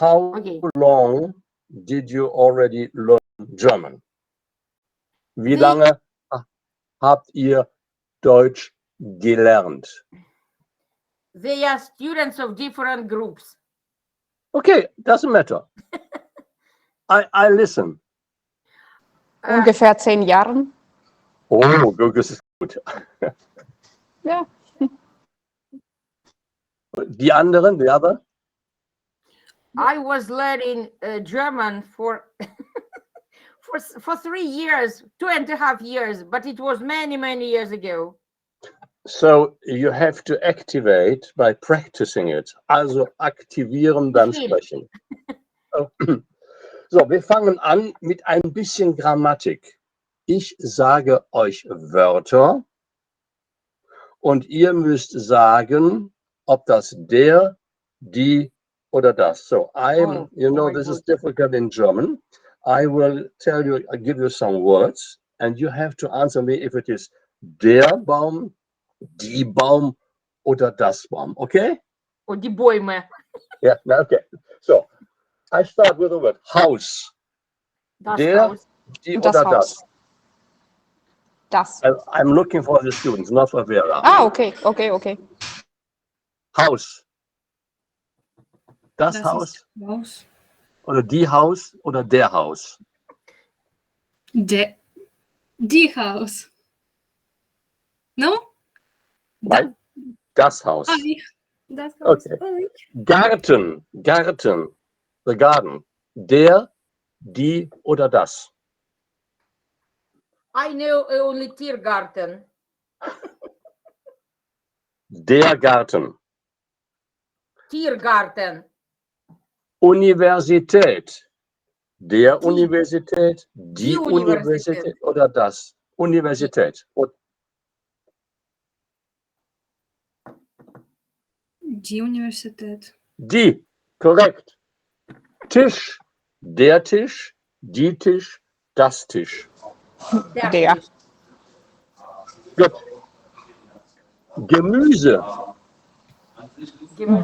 how Okay. long did you already learn German? Wie Wie- lange habt ihr Deutsch gelernt? They are students of different groups. Okay, doesn't matter. I listen. Ungefähr 10 Jahren. Oh, das ist gut. Ja. Die anderen, the other? I was learning German for for 3 years, 2.5 years, but it was many, many years ago. So you have to activate by practicing it. Also aktivieren beim Viel. Sprechen. So, wir fangen an mit ein bisschen Grammatik. Ich sage euch Wörter und ihr müsst sagen, ob das der, die oder das. So you know, this is difficult in German. I will tell you, I give you some words and you have to answer me if it is der Baum, die Baum oder das Baum. Okay? Und die Bäume. Yeah, okay. So, I start with the word house. Das Der, Haus. die Das oder Haus. das. Das. I'm looking for the students, not for Vera. Okay. Haus. Das Das Haus ist Haus. oder die Haus oder der Haus. Die Haus. No? Nein, das Haus. Das Haus. Okay. Garten. The garden. Der, die oder das. I know only Tiergarten. Der Garten. Tiergarten. Universität. Der Die. Universität, die Universität oder das. Universität. Die Universität. Die, korrekt. Tisch, der Tisch, die Tisch, das Tisch. Der. Tisch. Gut. Gemüse.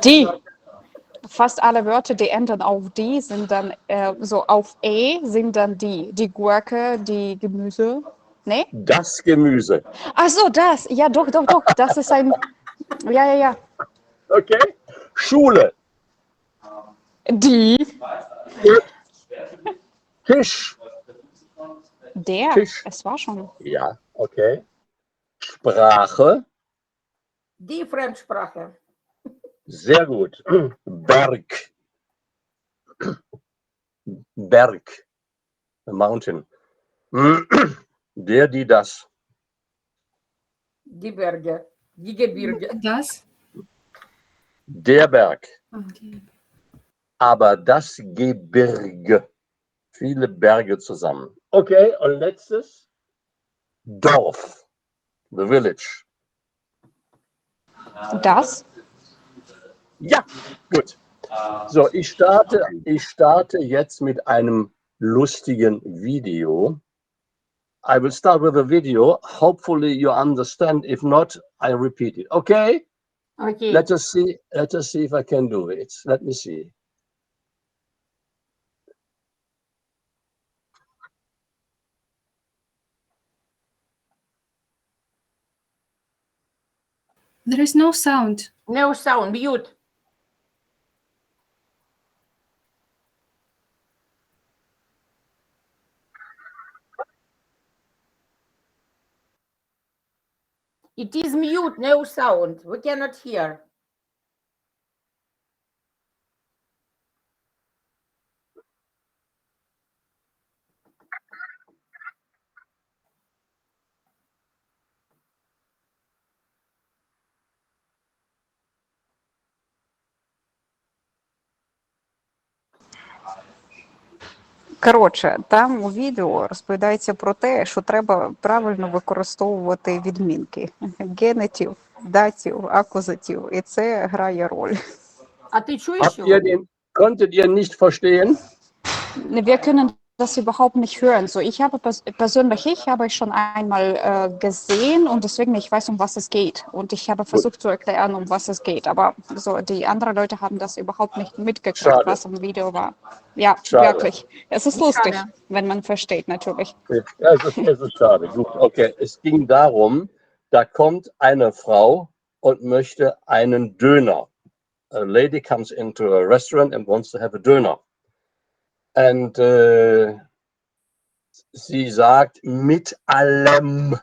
Die. Fast alle Wörter, die enden auf die, sind dann so auf sind dann die. Die Gurke, die Gemüse. Nee? Das Gemüse. Ach so, das. Ja, doch. Das ist ein. Ja. Okay. Schule. Die. Tisch. Der. Tisch. Es war schon. Ja, okay. Sprache. Die Fremdsprache. Sehr gut. Berg. Berg. A mountain. Der, die, das. Die Berge. Die Gebirge. Das? Der Berg. Okay. Aber das Gebirge. Viele Berge zusammen. Okay, und letztes. Dorf. The village. Das. Ja, gut. So, ich starte jetzt mit einem lustigen Video. I will start with a video. Hopefully you understand. If not, I repeat it. Okay? Okay. Let us see if I can do it. Let me see. There is no sound. No sound. Mute. It is mute. No sound. We cannot hear. Коротше, там у відео розповідається про те, що треба правильно використовувати відмінки. Генетив, датів, акузатив. І це грає роль. А ти чуєш Konntet ihr nicht verstehen? Wir können das überhaupt nicht hören. So, ich habe persönlich habe ich schon einmal gesehen und deswegen ich weiß, um was es geht. Und ich habe Gut, versucht zu erklären, um was es geht. Aber so die anderen Leute haben das überhaupt nicht mitgekriegt, schade, was im Video war. Ja, schade. wirklich. Es ist lustig, Schade. wenn man versteht, natürlich. Ja, es ist schade. Gut, okay. Es ging darum, da kommt eine Frau und möchte einen Döner. A lady comes into a restaurant and wants to have a Döner. And sie sagt mit allem,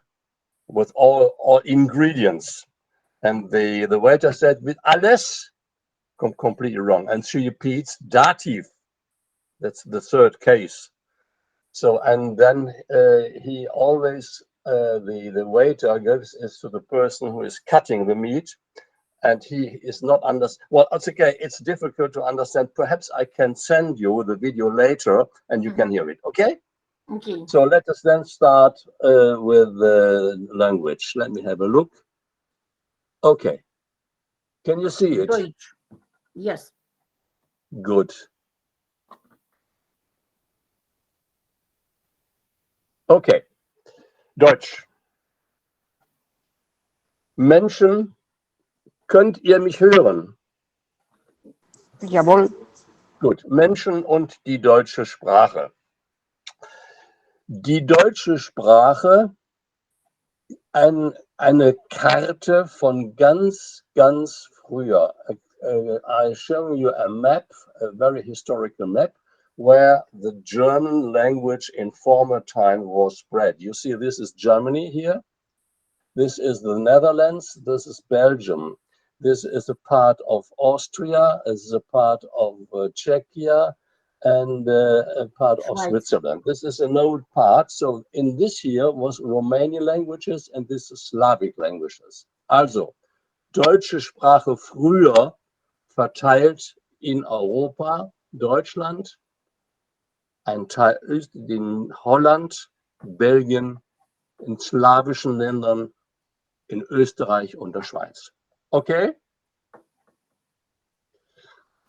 with all ingredients. And the waiter said with alles, completely wrong. And she repeats dativ. That's the third case. So, and then he always, the waiter gives is to the person who is cutting the meat, and he is not well, it's okay, it's difficult to understand. Perhaps I can send you the video later and you can hear it, okay? Okay. So let us then start with the language. Let me have a look. Okay. Can you see it? Deutsch. Yes. Good. Okay. Deutsch. Menschen, könnt ihr mich hören? Jawohl. Gut. Menschen und die deutsche Sprache. Die deutsche Sprache, eine Karte von ganz, ganz früher. I show you a map, a very historical map, where the German language in former time was spread. You see, this is Germany here. This is the Netherlands. This is Belgium. This is a part of Austria. This is a part of Czechia and a part of Schweiz. Switzerland. This is an old part. So in this here was Romanian languages and this is Slavic languages. Also, deutsche Sprache früher verteilt in Europa, Deutschland, ein Teil in Holland, Belgien, in slawischen Ländern, in Österreich und der Schweiz. Okay?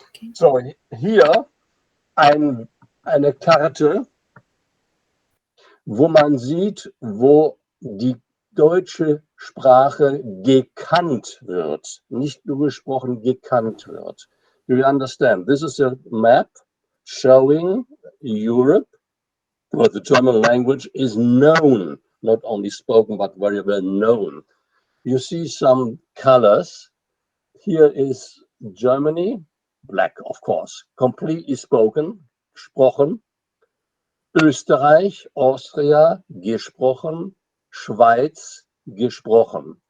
Okay. So, hier eine Karte, wo man sieht, wo die deutsche Sprache gekannt wird. Nicht nur gesprochen, gekannt wird. Do you understand? This is a map showing Europe, where the German language is known, not only spoken, but very well known. You see some colors. Here is Germany, black, of course, completely spoken, gesprochen. Österreich, Austria, gesprochen. Schweiz, gesprochen.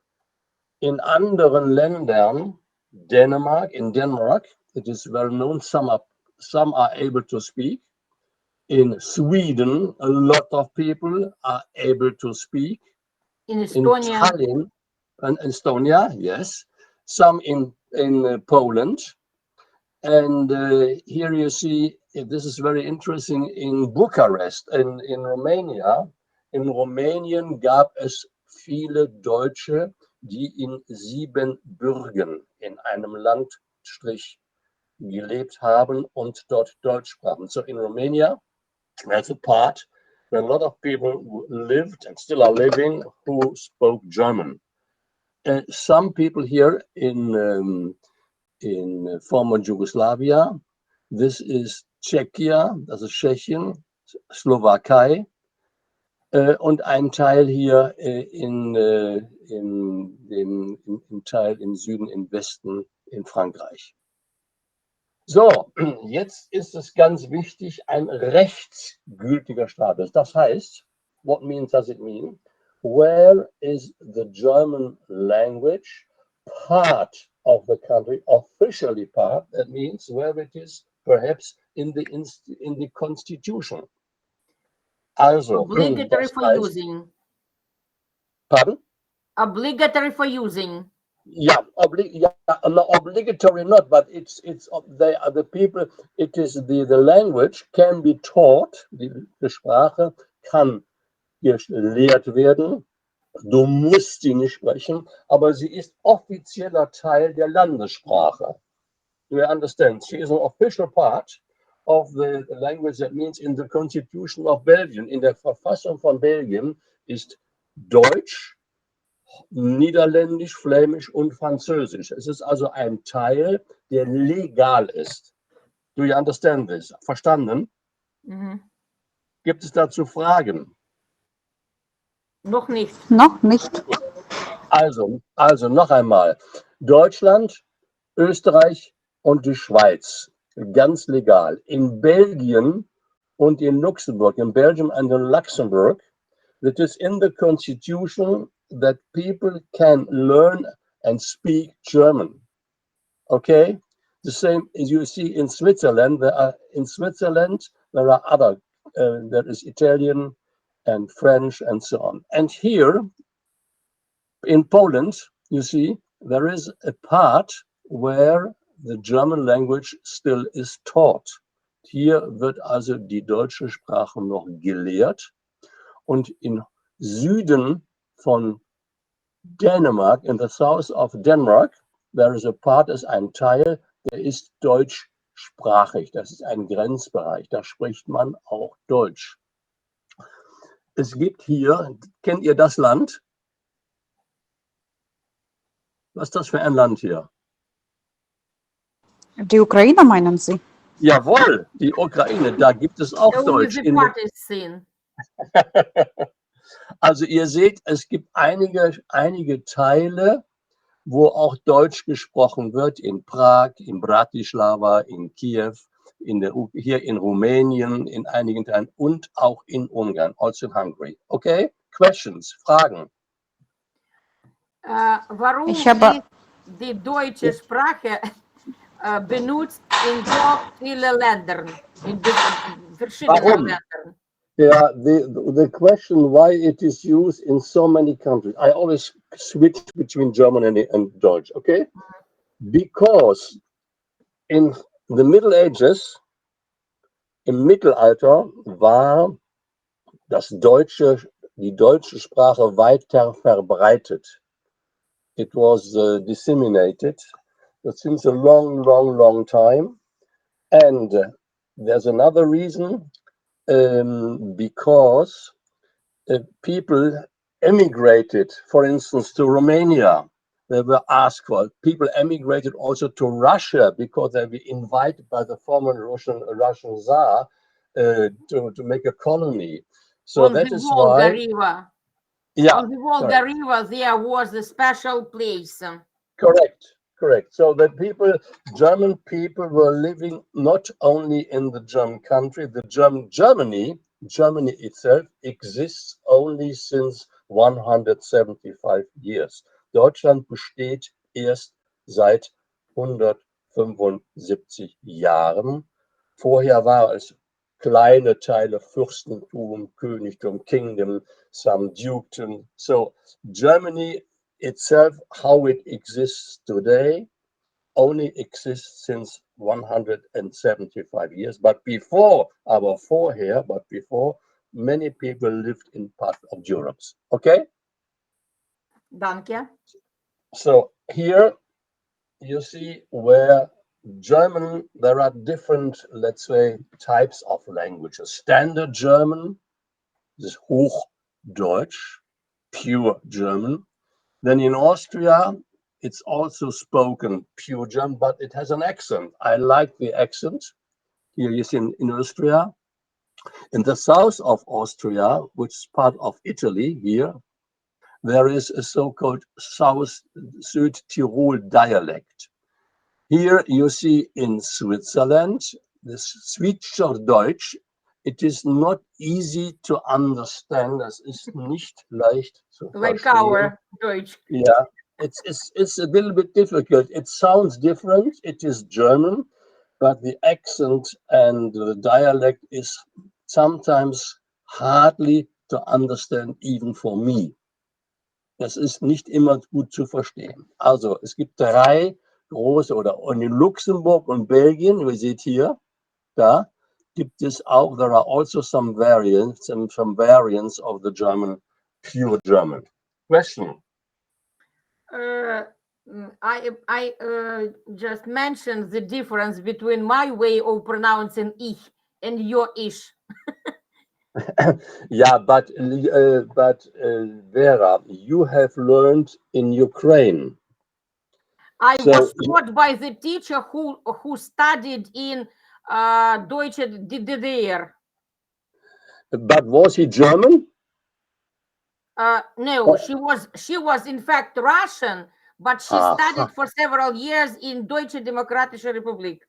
In anderen Ländern, in Denmark, it is well known, some are able to speak. In Sweden, a lot of people are able to speak. In In Estonia. Tallinn and Estonia, yes. Some in Poland. And here you see, this is very interesting, in Bucharest, in Romania. In Rumänien gab es viele Deutsche, die in Siebenbürgen, in einem Landstrich, gelebt haben und dort Deutsch sprachen. So in Romania, there's a part where a lot of people lived and still are living who spoke German. Some people here in former Yugoslavia, this is Czechia, das ist Tschechien, Slowakei und ein Teil hier im Teil im Süden, im Westen in Frankreich. So, jetzt ist es ganz wichtig, ein rechtsgültiger Status. Das heißt, what does it mean? Where is the German language part of the country, officially part? That means where it is perhaps in the constitution. Also, Obligatory das for heißt, using. pardon? Obligatory for using. Yeah, obligatory not, but they are the people. It is the language can be taught. Die Sprache kann gelehrt werden. Du musst sie nicht sprechen, aber sie ist offizieller Teil der Landessprache. Do you understand? She is an official part of the language, that means in the Constitution of Belgium, in der Verfassung von Belgien ist Deutsch, Niederländisch, Flämisch und Französisch. Es ist also ein Teil, der legal ist. Do you understand this? Verstanden? Mhm. Gibt es dazu Fragen? Noch nicht. Noch nicht. Also noch einmal. Deutschland, Österreich und die Schweiz. Ganz legal. In Belgien und in Luxemburg, in Belgium and in Luxembourg, it is in the constitution that people can learn and speak German. Okay? The same as you see in Switzerland. There are other, there is Italian and French and so on. And here in Poland, you see, there is a part where the German language still is taught. Hier wird also die deutsche Sprache noch gelehrt. Und im Süden von Dänemark, in the south of Denmark, there is a part, ist ein Teil, der ist deutschsprachig. Das ist ein Grenzbereich. Da spricht man auch Deutsch. Es gibt hier, kennt ihr das Land? Was ist das für ein Land hier? Die Ukraine meinen Sie? Jawohl, die Ukraine, da gibt es auch Deutsch. The parties scene. Also ihr seht, es gibt einige Teile, wo auch Deutsch gesprochen wird, in Prag, in Bratislava, in Kiew, hier in Rumänien, in einigen Teilen und auch in Ungarn, also in Hungary. Okay? Questions, Fragen? Warum Ich habe- ist die deutsche Sprache benutzt in so vielen Ländern, in verschiedenen Warum? Ländern? Yeah, the question why it is used in so many countries. I always switch between German and Deutsch, okay? Because in the Middle Ages, im Mittelalter, war die deutsche Sprache weiter verbreitet. It was disseminated since a long time. And there's another reason, because people emigrated, for instance, to Romania. They were asked for. People emigrated also to Russia because they were invited by the former Russian Tsar to make a colony. So On that the is Volga why. River. Yeah, On the Volga River, there was a special place. correct. So that German people were living not only in the German country, Germany itself exists only since 175 years. Deutschland besteht erst seit 175 Jahren. Vorher war es kleine Teile, Fürstentum, Königtum, Kingdom, some dukedom. So Germany itself, how it exists today, only exists since 175 years. But before, many people lived in part of Europe. Okay? Danke. So here you see where German, there are different, let's say, types of languages. Standard German, this Hochdeutsch, pure German. Then in Austria, it's also spoken pure German, but it has an accent. I like the accent. Here you see in Austria. In the south of Austria, which is part of Italy here, there is a so-called Südtirol dialect. Here you see in Switzerland, the Schweizerdeutsch. It is not easy to understand. Es ist nicht leicht zu Like verstehen. our Deutsch. Yeah, it's a little bit difficult. It sounds different. It is German, but the accent and the dialect is sometimes hardly to understand, even for me. Das ist nicht immer gut zu verstehen. Also es gibt drei große, oder in Luxemburg und Belgien, ihr seht hier, da gibt es auch, there are also some variants of the German, pure German. Question? I just mentioned the difference between my way of pronouncing ich and your ish. Yeah, but Vera, you have learned in Ukraine. I So- was taught by the teacher who studied in Deutsche DDR. But was he German? No, she was in fact Russian, but she Aha. studied for several years in Deutsche Demokratische Republik.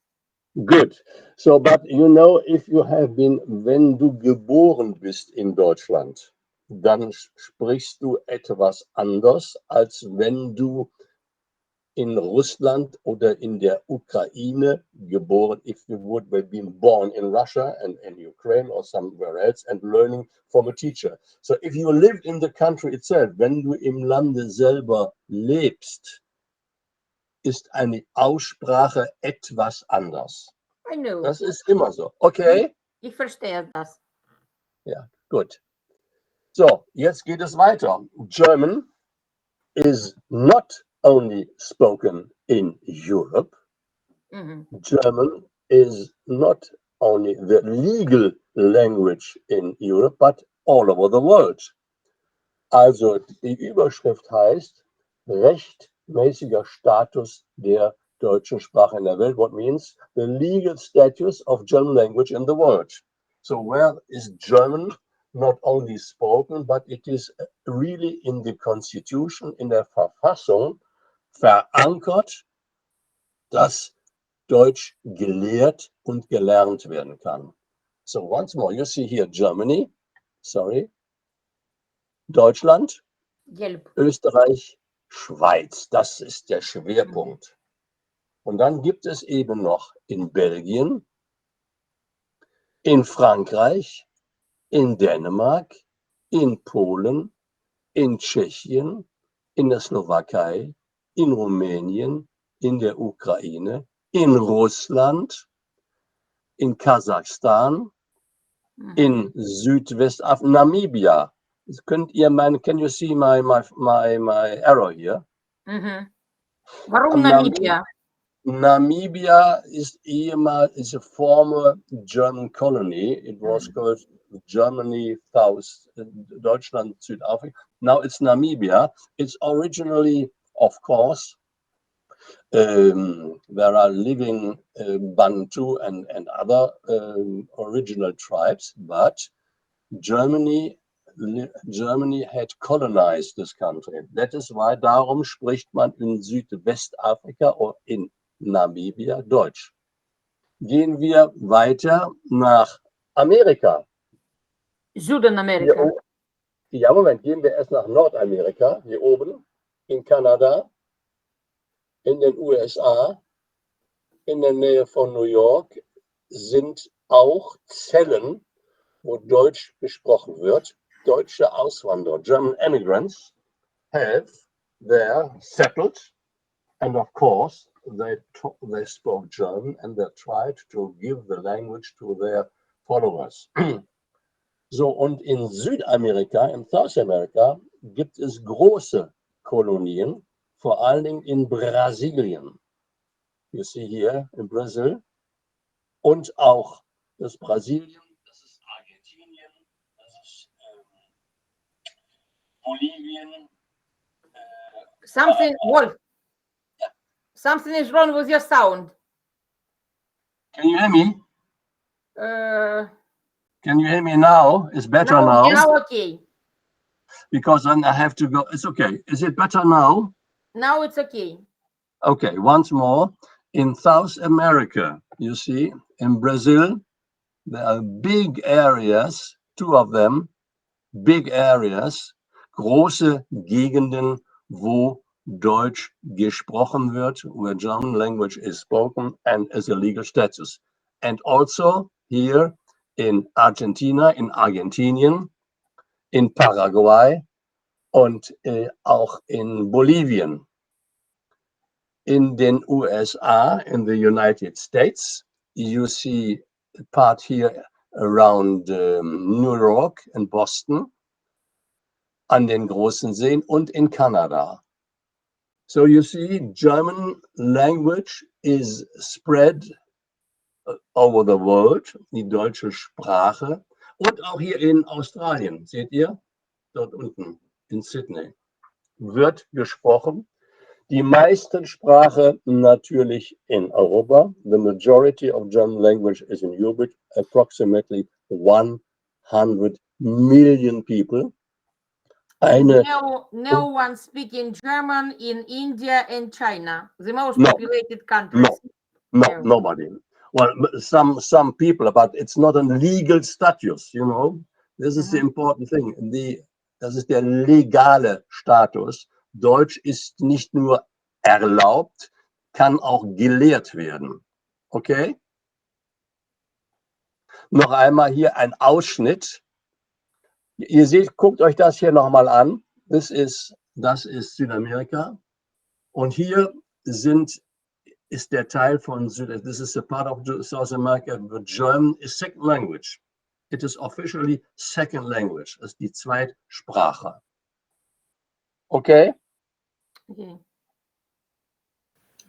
Good. So, but you know, if you have been, wenn du geboren bist in Deutschland, dann sprichst du etwas anders, als wenn du in Russland oder in der Ukraine geboren, if you would have been born in Russia and in Ukraine or somewhere else and learning from a teacher. So if you live in the country itself, wenn du im Lande selber lebst, ist eine Aussprache etwas anders. I know. Das ist immer so. Okay? Ich verstehe das. Ja, gut. So, jetzt geht es weiter. German is not only spoken in Europe. Mhm. German is not only the legal language in Europe, but all over the world. Also die Überschrift heißt rechtmäßiger Status der deutschen Sprache in der Welt. What means the legal status of German language in the world. So where is German not only spoken, but it is really in the Constitution, in der Verfassung verankert, dass Deutsch gelehrt und gelernt werden kann. So once more, you see here Germany, sorry, Deutschland, Gelb. Österreich, Schweiz. Das ist der Schwerpunkt. Und dann gibt es eben noch in Belgien, in Frankreich, in Dänemark, in Polen, in Tschechien, in der Slowakei, in Rumänien, in der Ukraine, in Russland, in Kasachstan, Mhm. in Südwestafrika, Namibia. Könnt ihr can you see my arrow here? Mhm. Warum Am Namibia? Namibia is a former German colony. It was called Germany South, Deutschland, Südafrika. Now it's Namibia. It's originally, of course, there are living Bantu and other original tribes, but Germany had colonized this country. That is why, darum spricht man in Südwestafrika oder in Namibia Deutsch. Gehen wir weiter nach Amerika. Südamerika. Ja, Moment, gehen wir erst nach Nordamerika, hier oben, in Kanada, in den USA, in der Nähe von New York, sind auch Zellen, wo Deutsch gesprochen wird. Deutsche Auswanderer, German immigrants, have there settled, and of course they spoke German and they tried to give the language to their followers. So, und in Südamerika, in South America, gibt es große Kolonien, vor allen Dingen in Brasilien. You see here in Brazil. Und auch das Brasilien, das ist Argentinien, das ist Bolivien. Something, Wolf. Something is wrong with your sound. Can you hear me? Can you hear me now? It's better now. Now okay. Because then I have to go. It's okay. Is it better now? Now it's okay. Okay, once more. In South America, you see, in Brazil, there are big areas, two of them, big areas, große Gegenden, wo Deutsch gesprochen wird, where German language is spoken and is a legal status. And also here in Argentina, in Argentinien, in Paraguay und auch in Bolivien. In den USA, in the United States, you see a part here around New York and Boston, an den großen Seen und in Kanada. So you see, German language is spread over the world, die deutsche Sprache. Und auch hier in Australien, seht ihr, dort unten in Sydney, wird gesprochen. Die meisten Sprache natürlich in Europa. The majority of German language is in Europe, approximately 100 million people. No one speaking German in India and China, the most populated countries. No, nobody. Well, some people, but it's not a legal status, you know. This is the important thing. Das ist der legale Status. Deutsch ist nicht nur erlaubt, kann auch gelehrt werden. Okay? Noch einmal hier ein Ausschnitt. Ihr seht, guckt euch das hier nochmal an. Das ist Südamerika. Und hier ist der Teil von Südamerika. This is a part of South America. The German is second language. It is officially second language. Das ist die Zweitsprache. Okay? Okay.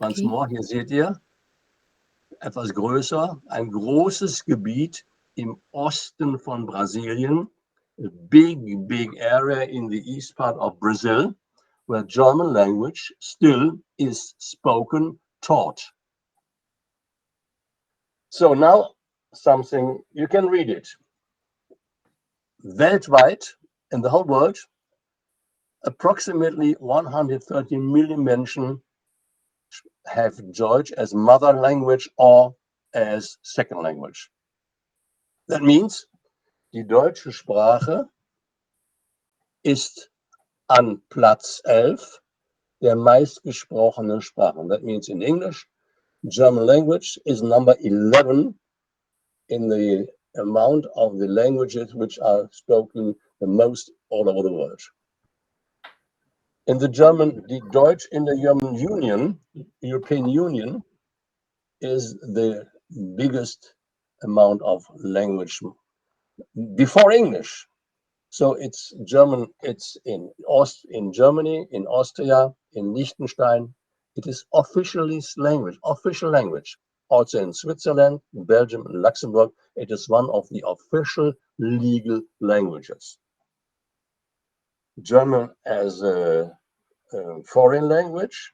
Once more, hier seht ihr, etwas größer, ein großes Gebiet im Osten von Brasilien, a big area in the east part of Brazil, where German language still is spoken, taught. So now something, you can read it. Weltweit, in the whole world, approximately 130 million Menschen have Deutsch as mother language or as second language. That means, die deutsche Sprache ist an Platz 11 der meistgesprochenen Sprachen. That means in English, German language is number 11 in the amount of the languages which are spoken the most all over the world. In the German, the Deutsch in the European Union is the biggest amount of language before English. So it's German, it's in Germany, in Austria, in Liechtenstein. It is official language. Also in Switzerland, Belgium, and Luxembourg, it is one of the official legal languages. German as a foreign language.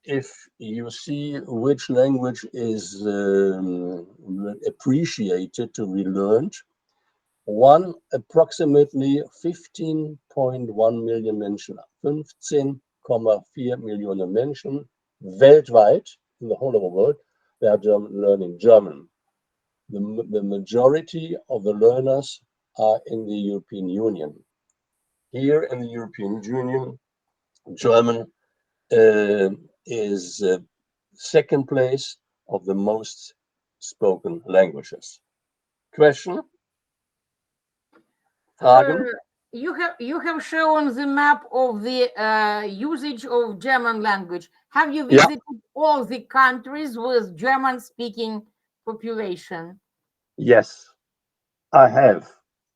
If you see which language is appreciated to be learned, approximately 15.1 million Menschen, 15,4 Millionen Menschen weltweit, in the whole of the world, they are learning German. The majority of the learners are in the European Union. Here in the European Union, German is second place of the most spoken languages. Question? Fragen? You have shown the map of the usage of German language. Have you visited all the countries with German-speaking population? Yes, I have.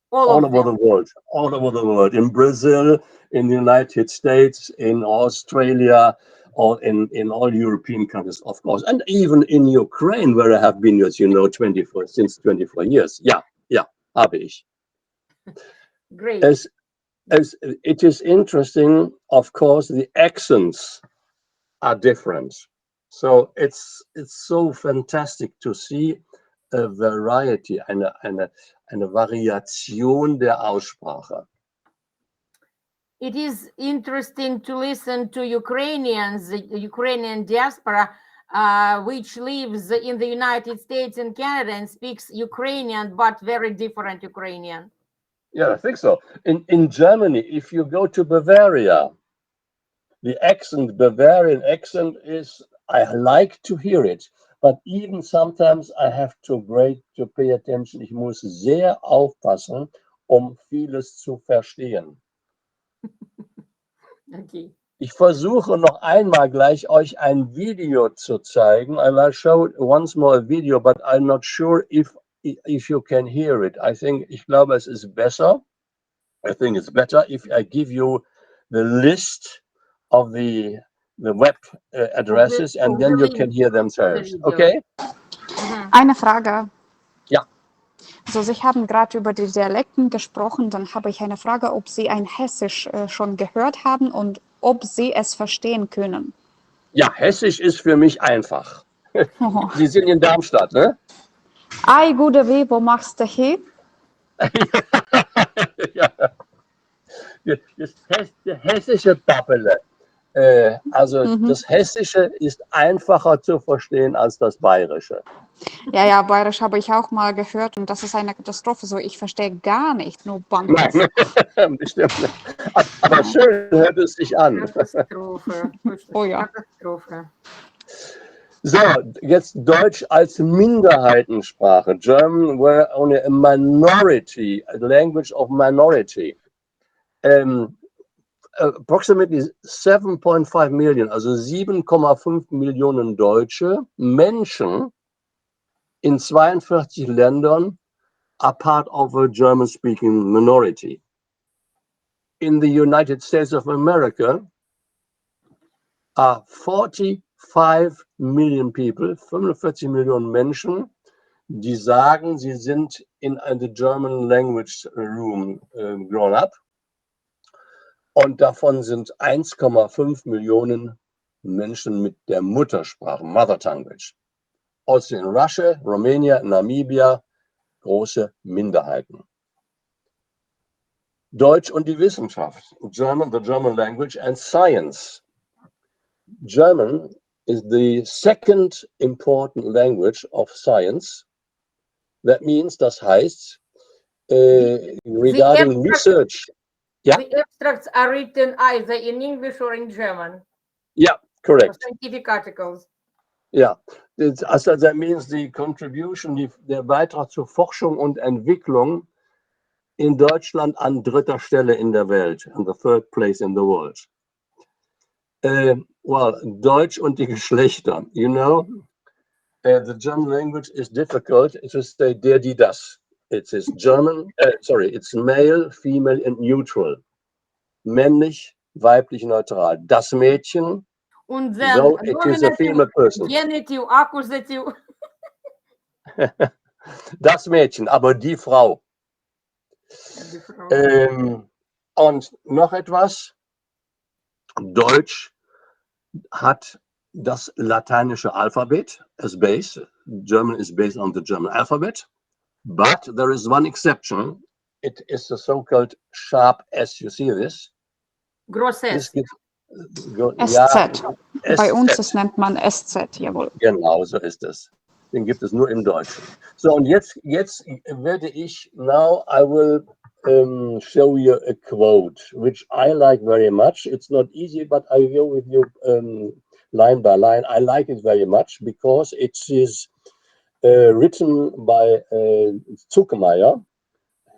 All over the world. In Brazil, in the United States, in Australia, or in all European countries, of course, and even in Ukraine, where I have been, as you know, since 24 years. Yeah, habe ich. Great. As it is interesting, of course, the accents are different. So it's so fantastic to see a variety, eine Variation der Aussprache. It is interesting to listen to Ukrainians, the Ukrainian diaspora, which lives in the United States and Canada and speaks Ukrainian, but very different Ukrainian. Yeah, I think so. In Germany, if you go to Bavaria, the Bavarian accent is, I like to hear it, but even sometimes I have to pay attention. Ich muss sehr aufpassen, vieles zu verstehen. Okay. Ich versuche noch einmal gleich euch ein Video zu zeigen. I will show once more a video, but I'm not sure if you can hear it. Ich glaube, es ist besser. I think it's better if I give you the list of the web addresses, and then you can hear themselves. Okay? Eine Frage. Ja. So, Sie haben gerade über die Dialekten gesprochen. Dann habe ich eine Frage, ob Sie ein Hessisch schon gehört haben und ob Sie es verstehen können. Ja, Hessisch ist für mich einfach. Oh. Sie sind in Darmstadt, ne? Ei, gute Weh, wo machst du hin? Ja. Das hessische Babbele. Also das Hessische ist einfacher zu verstehen als das Bayerische. Ja, Bayerisch habe ich auch mal gehört und das ist eine Katastrophe. So, ich verstehe gar nicht, nur Bankhof. Nein, bestimmt nicht. Aber schön hört es sich an. Katastrophe. Oh ja. Katastrophe. So, jetzt Deutsch als Minderheitensprache. German were only a minority, a language of minority. Approximately 7.5 million, also 7,5 Millionen deutsche Menschen in 42 Ländern are part of a German-speaking minority. In the United States of America are 45 million people, 45 Millionen Menschen, die sagen, sie sind in the German language room grown up. Und davon sind 1,5 Millionen Menschen mit der Muttersprache, Mother Tongue. Also in Russia, Romania, Namibia, große Minderheiten. Deutsch und die Wissenschaft, German, the German language and science. German is the second important language of science. That means, das heißt, regarding research. Yeah. The abstracts are written either in English or in German. Yeah, correct. Scientific articles. Ja, also that means the contribution, der Beitrag zur Forschung und Entwicklung in Deutschland an dritter Stelle in der Welt, on the third place in the world. Well, Deutsch und die Geschlechter, you know, the German language is difficult to say der, die, das. It is German, it's male, female and neutral. Männlich, weiblich, neutral. Das Mädchen, Und then so it is a female person. Genitive, accusative. Das Mädchen, aber die Frau. Und noch etwas. Deutsch hat das lateinische Alphabet as base. German is based on the German alphabet. But there is one exception. It is the so-called sharp S. You see this? Groß S. SZ. Bei uns nennt man SZ, jawohl. Genau, so ist es. Den gibt es nur im Deutschen. So, und jetzt werde ich, now I will show you a quote, which I like very much. It's not easy, but I go with you line by line. I like it very much because it is written by Zuckmeier,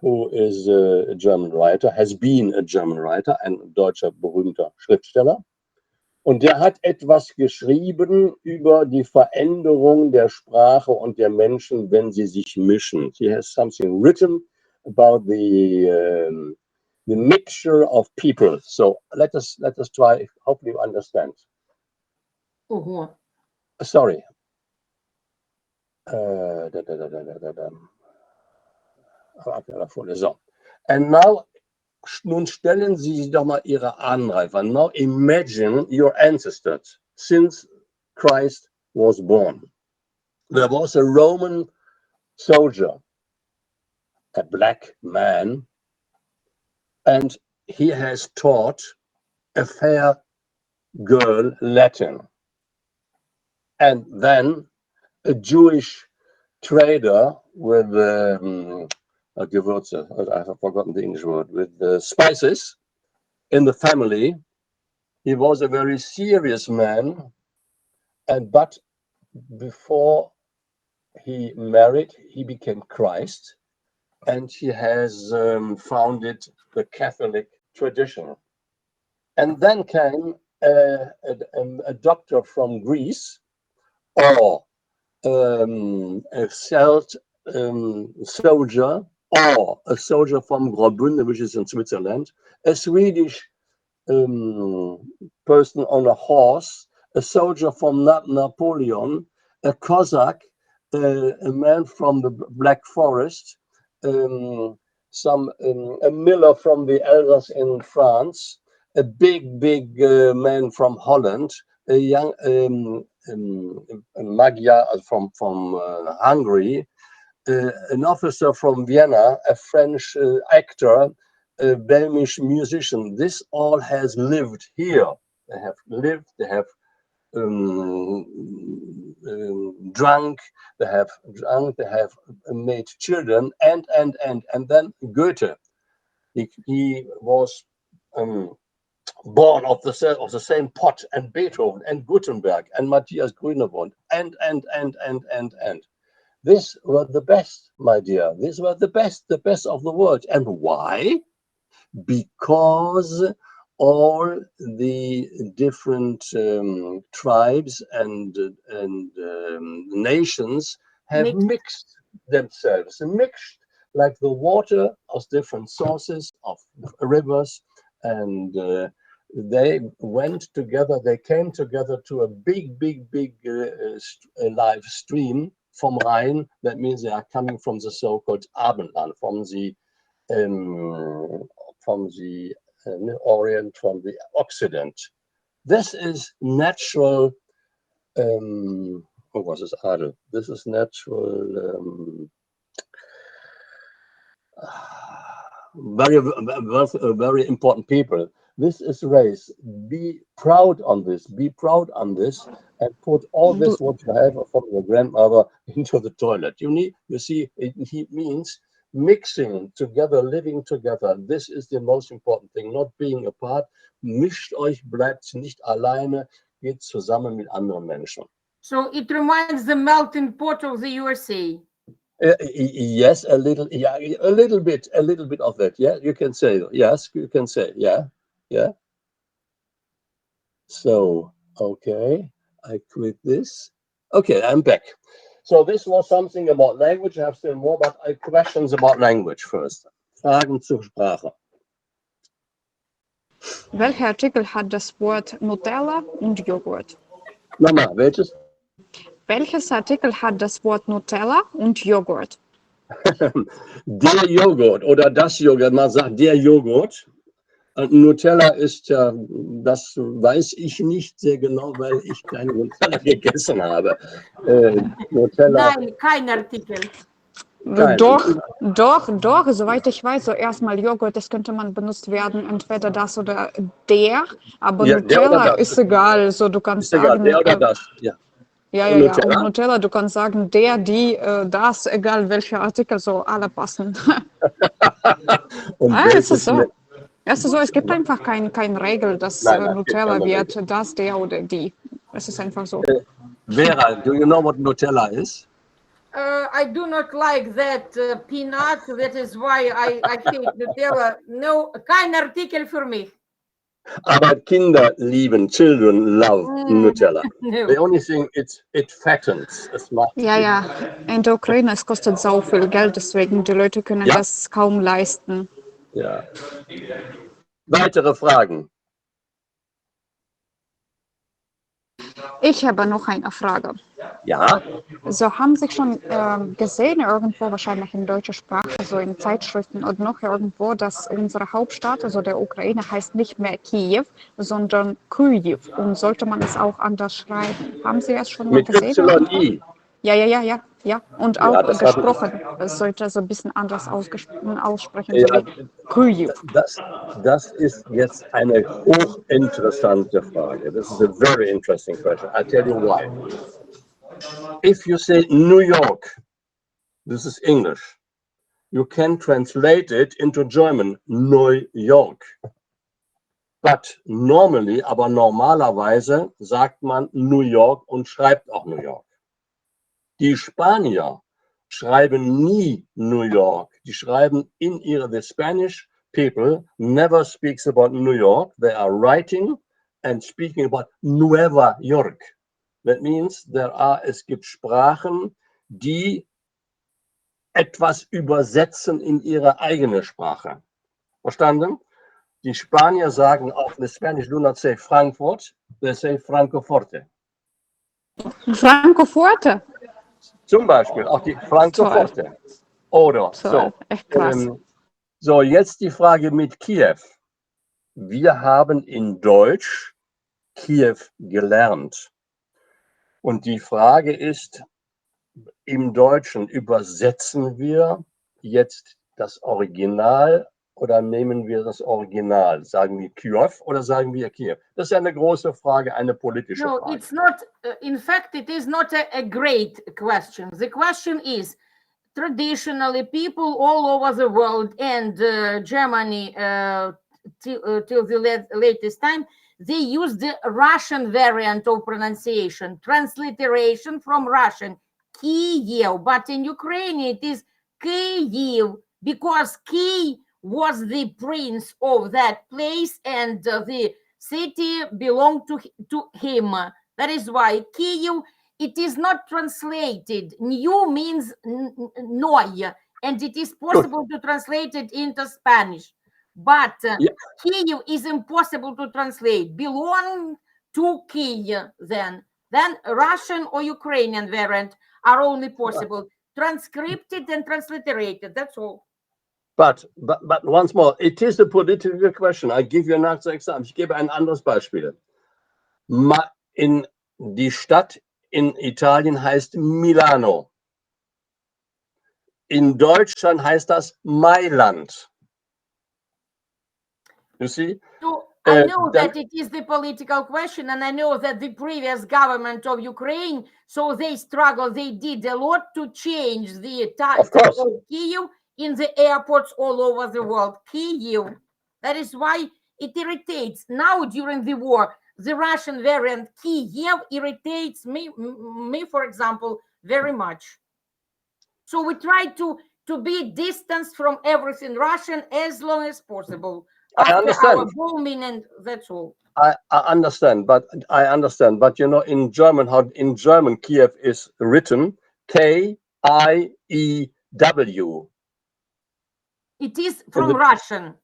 who is a German writer, has been a German writer, ein deutscher berühmter Schriftsteller. Und der hat etwas geschrieben über die Veränderung der Sprache und der Menschen, wenn sie sich mischen. He has something written about the mixture of people. So let us try. Hopefully you understand. Sorry. So. And now, nun stellen Sie sich doch mal Ihre Anreifer. Now imagine your ancestors since Christ was born. There was a Roman soldier, a black man, and he has taught a fair girl Latin. And then a Jewish trader with Gewürze, I have forgotten the English word, with spices in the family. He was a very serious man, but before he married, he became Christ, and he has founded the Catholic tradition. And then came a doctor from Greece, or a Celt soldier, or a soldier from Graubünden, which is in Switzerland, a Swedish person on a horse, a soldier from Napoleon, a Cossack, a man from the Black Forest, a miller from the Alsace in France, a big man from Holland, a young Magyar from Hungary, an officer from Vienna, a French actor, a Belgian musician. This all has lived here. They have lived, they have drunk, they have made children, and then Goethe. He was born of the same pot, and Beethoven and Gutenberg and Matthias Grünewohld and. These were the best, my dear. These were the best of the world. And why? Because all the different tribes and nations have mixed themselves, mixed like the water of different sources of rivers, and they went together. They came together to a big live stream vom Rhein. That means they are coming from the so-called Abendland, from the Orient, from the Occident. This is natural. Was is Adel? This is natural. Very important people. This is race. Be proud on this. Be proud on this, and put all this what you have from your grandmother into the toilet. You see, it means mixing together, living together. This is the most important thing. Not being apart. Mischt euch, bleibt nicht alleine. Geht zusammen mit anderen Menschen. So it reminds the melting pot of the USA. Yes, a little. Yeah, a little bit of that. Yeah, you can say. Yes, you can say. Yeah. So, okay, I quit this. Okay, I'm back. So this was something about language. I have still more, but I have questions about language first. Fragen zur Sprache. Welcher Artikel hat das Wort Nutella und Joghurt? Nochmal, welches? Welches Artikel hat das Wort Nutella und Joghurt? Der Joghurt oder das Joghurt. Man sagt der Joghurt. Nutella ist ja, das weiß ich nicht sehr genau, weil ich keine Nutella gegessen habe. Nutella. Nein, kein Artikel. Doch, soweit ich weiß, so erstmal Joghurt, das könnte man benutzt werden, entweder das oder der, aber ja, Nutella ist egal, so du kannst sagen, der oder das, ja. Ja, und Nutella, du kannst sagen, der, die, das, egal welcher Artikel, so alle passen. Und es ist so. Es gibt einfach keine Regel, dass Nutella wird das, der oder die. Es ist einfach so. Vera, do you know what Nutella is? I do not like that peanut. That is why I hate Nutella. No, kein Artikel für mich. Aber Kinder lieben, children love Nutella. No. The only thing, it fattens. Ja. In der Ukraine, es kostet so viel Geld, deswegen die Leute können das kaum leisten. Ja. Weitere Fragen? Ich habe noch eine Frage. Ja. So, haben Sie schon gesehen, irgendwo wahrscheinlich in deutscher Sprache, so in Zeitschriften und noch irgendwo, dass unsere Hauptstadt, also der Ukraine, heißt nicht mehr Kiew, sondern Kyiv. Und sollte man es auch anders schreiben? Haben Sie das schon mal gesehen? Mit YI. Ja. Und auch gesprochen. Es sollte so ein bisschen anders aussprechen, so wie Kyiv. Das ist jetzt eine hochinteressante Frage. This is a very interesting question. I'll tell you why. If you say New York, this is English. You can translate it into German, New York. But normally, aber normalerweise sagt man New York und schreibt auch New York. Die Spanier schreiben nie New York. Die schreiben the Spanish people never speaks about New York. They are writing and speaking about Nueva York. That means es gibt Sprachen, die etwas übersetzen in ihre eigene Sprache. Verstanden? Die Spanier sagen auch in Spanish, do not say Frankfurt, they say Francoforte. Francoforte. Zum Beispiel auch die Francoforte. Oder Toll, so. echt krass. So, jetzt die Frage mit Kiew. Wir haben in Deutsch Kiew gelernt. Und die Frage ist, im Deutschen übersetzen wir jetzt das Original oder nehmen wir das Original? Sagen wir Kiew oder sagen wir Kiew? Das ist eine große Frage, eine politische No, Frage. it's not. In fact, it is not a great question. The question is, traditionally, people all over the world and Germany till the latest time, they use the Russian variant of pronunciation, transliteration from Russian, Kyiv. But in Ukrainian, it is Kyiv because Kyiv was the prince of that place and the city belonged to him. That is why Kyiv, it is not translated. New means noy, and it is possible to translate it into Spanish. But Kyiv is impossible to translate. Belong to Kyiv then. Then Russian or Ukrainian variant are only possible. Transcripted and transliterated, that's all. But once more, it is a political question. I give you another example. Ich gebe ein anderes Beispiel. Die Stadt in Italien heißt Milano. In Deutschland heißt das Mailand. You see? So I know that it is the political question, and I know that the previous government of Ukraine, so they struggled, they did a lot to change the title of Kyiv in the airports all over the world. Kyiv. That is why it irritates. Now during the war, the Russian variant Kyiv irritates me, for example, very much. So we try to be distanced from everything Russian as long as possible. I understand. Our bombing and that's all. I understand, but you know, in German, how in German Kiev is written Kiew. It is from Russian.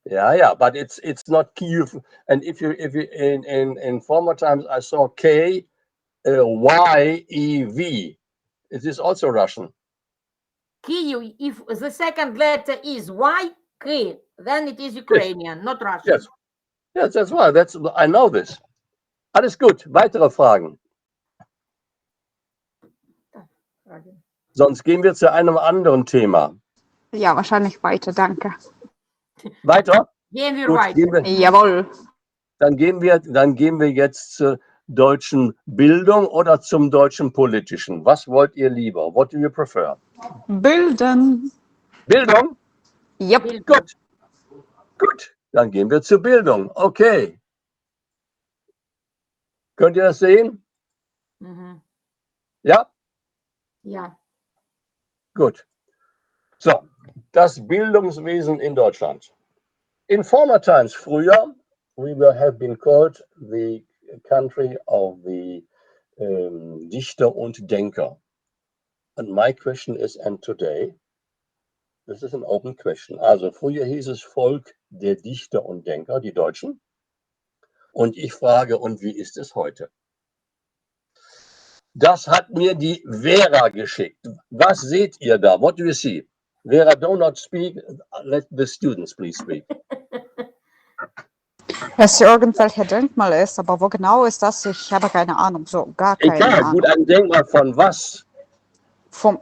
Yeah, but it's not Kiev. And if you in former times I saw Kyev. It is also Russian. Kyiv, if the second letter is Y, K, then it is Ukrainian, not Russian. Yes, that's why. I know this. Alles gut. Weitere Fragen? Sonst gehen wir zu einem anderen Thema. Ja, wahrscheinlich weiter, danke. Weiter? Gehen wir Gut, weiter. Jawohl. Dann gehen wir jetzt zur deutschen Bildung oder zum deutschen Politischen. Was wollt ihr lieber? What do you prefer? Bilden. Bildung? Yep. Gut. Dann gehen wir zur Bildung. Okay. Könnt ihr das sehen? Mhm. Ja? Ja. Gut. So, das Bildungswesen in Deutschland. In former times, früher, we have been called the country of the Dichter und Denker. And my question is, and today, this is an open question. Also früher hieß es Volk der Dichter und Denker, die Deutschen. Und ich frage, und wie ist es heute? Das hat mir die Vera geschickt. Was seht ihr da? What do you see? Vera, do not speak. Let the students please speak. Dass irgendwelche Denkmal ist, aber wo genau ist das? Ich habe keine Ahnung, so gar keine Ahnung. Gut, ein Denkmal von was? Vom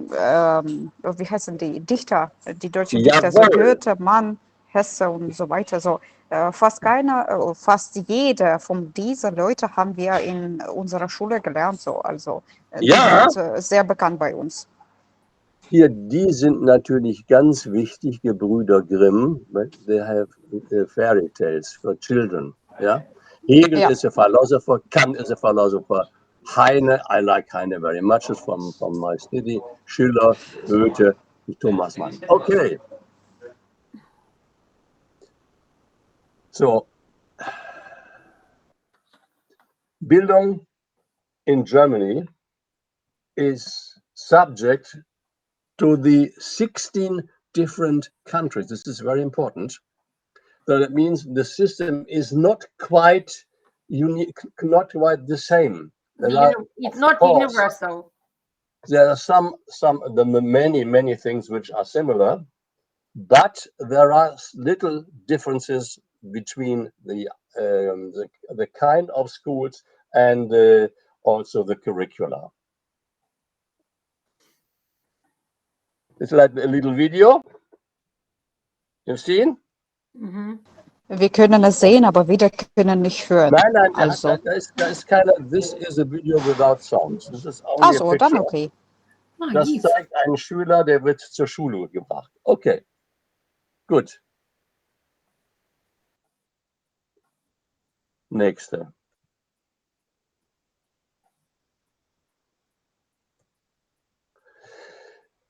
wie heißen die Dichter, die deutschen Dichter, so Goethe, Mann, Hesse und so weiter. So fast jeder von diesen Leuten haben wir in unserer Schule gelernt. So, also die sind sehr bekannt bei uns. Hier, die sind natürlich ganz wichtig, Gebrüder Grimm. They have fairy tales for children. Yeah? Hegel is a philosopher, Kant is a philosopher. Heine, I like Heine very much, is from my study. Schiller, Goethe, Thomas Mann. Okay. So, Bildung in Germany is subject to the 16 different countries. This is very important. So that means the system is not quite unique, not quite the same. It's not universal. There are some the many things which are similar, but there are little differences between the kind of schools and also the curricula. It's like a little video. You've seen? Wir können es sehen, aber wir können nicht hören. Nein, Also, da ist keine. This is a video without sound. This is only a also dann picture. okay. Ah, Das Yves. zeigt einen Schüler, der wird zur Schule gebracht. Okay, gut. Nächste.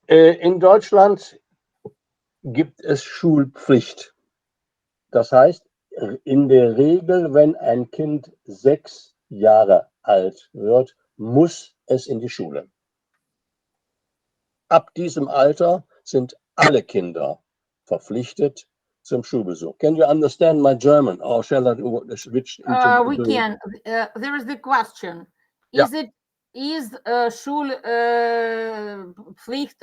In Deutschland gibt es Schulpflicht. Das heißt, in der Regel, wenn ein Kind 6 Jahre alt wird, muss es in die Schule. Ab diesem Alter sind alle Kinder verpflichtet zum Schulbesuch. Can you understand my German, or shall I switch into? We can. There is the question: Yeah. Is Schulpflicht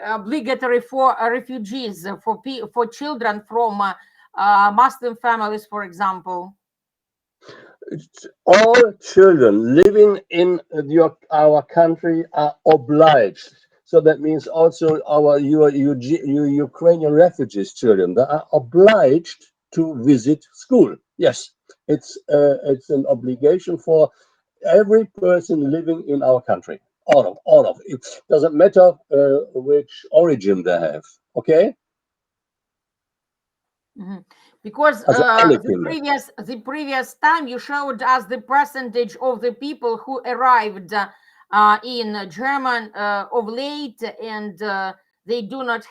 obligatory for refugees, for children from Muslim families, for example? All children living in our country are obliged. So that means also your Ukrainian refugees children, they are obliged to visit school. Yes, it's an obligation for every person living in our country. All of it. Doesn't matter which origin they have. Okay. Because Also alle the previous time you showed us the percentage of the people who arrived in German of late, and they do not